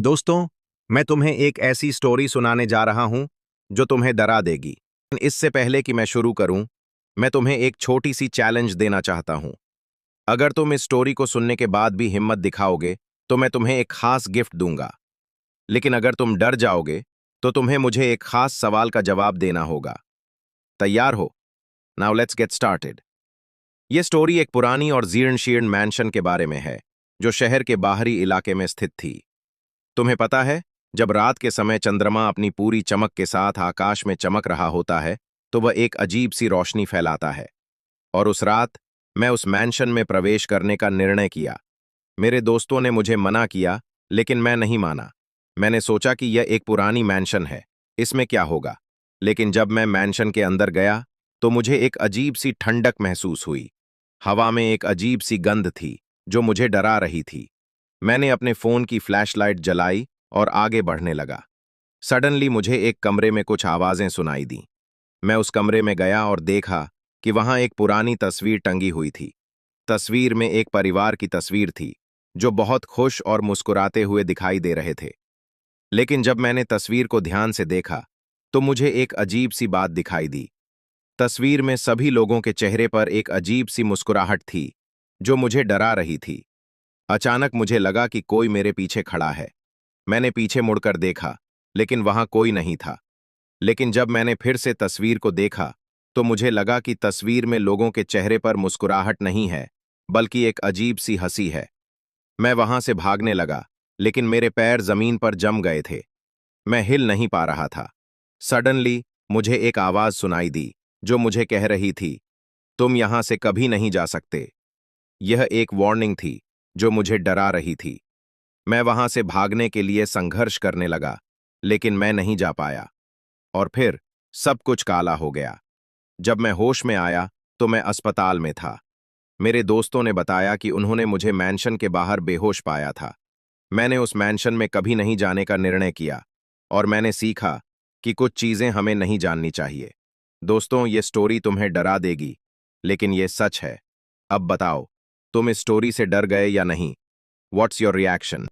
दोस्तों, मैं तुम्हें एक ऐसी स्टोरी सुनाने जा रहा हूं जो तुम्हें डरा देगी। इससे पहले कि मैं शुरू करूं, मैं तुम्हें एक छोटी सी चैलेंज देना चाहता हूं। अगर तुम इस स्टोरी को सुनने के बाद भी हिम्मत दिखाओगे, तो मैं तुम्हें एक खास गिफ्ट दूंगा। लेकिन अगर तुम डर जाओगे, तो तुम्हें मुझे एक खास सवाल का जवाब देना होगा। तैयार हो? Now let's get started. ये स्टोरी एक पुरानी और जीर्ण शीर्ण मैंशन के बारे में है, जो शहर के बाहरी इलाके में स्थित थी। तुम्हें पता है, जब रात के समय चंद्रमा अपनी पूरी चमक के साथ आकाश में चमक रहा होता है, तो वह एक अजीब सी रोशनी फैलाता है। और उस रात मैं उस मैंशन में प्रवेश करने का निर्णय किया। मेरे दोस्तों ने मुझे मना किया, लेकिन मैं नहीं माना। मैंने सोचा कि यह एक पुरानी मैंशन है, इसमें क्या होगा। लेकिन जब मैं मैंशन के अंदर गया, तो मुझे एक अजीब सी ठंडक महसूस हुई। हवा में एक अजीब सी गंध थी, जो मुझे डरा रही थी। मैंने अपने फोन की फ्लैशलाइट जलाई और आगे बढ़ने लगा। सडनली मुझे एक कमरे में कुछ आवाजें सुनाई दी। मैं उस कमरे में गया और देखा कि वहां एक पुरानी तस्वीर टंगी हुई थी। तस्वीर में एक परिवार की तस्वीर थी, जो बहुत खुश और मुस्कुराते हुए दिखाई दे रहे थे। लेकिन जब मैंने तस्वीर को ध्यान से देखा, तो मुझे एक अजीब सी बात दिखाई दी। तस्वीर में सभी लोगों के चेहरे पर एक अजीब सी मुस्कुराहट थी, जो मुझे डरा रही थी। अचानक मुझे लगा कि कोई मेरे पीछे खड़ा है। मैंने पीछे मुड़कर देखा, लेकिन वहां कोई नहीं था। लेकिन जब मैंने फिर से तस्वीर को देखा, तो मुझे लगा कि तस्वीर में लोगों के चेहरे पर मुस्कुराहट नहीं है, बल्कि एक अजीब सी हंसी है। मैं वहां से भागने लगा, लेकिन मेरे पैर जमीन पर जम गए थे। मैं हिल नहीं पा रहा था। सडनली मुझे एक आवाज सुनाई दी, जो मुझे कह रही थी, तुम यहां से कभी नहीं जा सकते। यह एक वार्निंग थी, जो मुझे डरा रही थी। मैं वहां से भागने के लिए संघर्ष करने लगा, लेकिन मैं नहीं जा पाया। और फिर सब कुछ काला हो गया। जब मैं होश में आया, तो मैं अस्पताल में था। मेरे दोस्तों ने बताया कि उन्होंने मुझे मैंशन के बाहर बेहोश पाया था। मैंने उस मैंशन में कभी नहीं जाने का निर्णय किया, और मैंने सीखा कि कुछ चीजें हमें नहीं जाननी चाहिए। दोस्तों, ये स्टोरी तुम्हें डरा देगी, लेकिन ये सच है। अब बताओ, तुम इस स्टोरी से डर गए या नहीं? What's your reaction?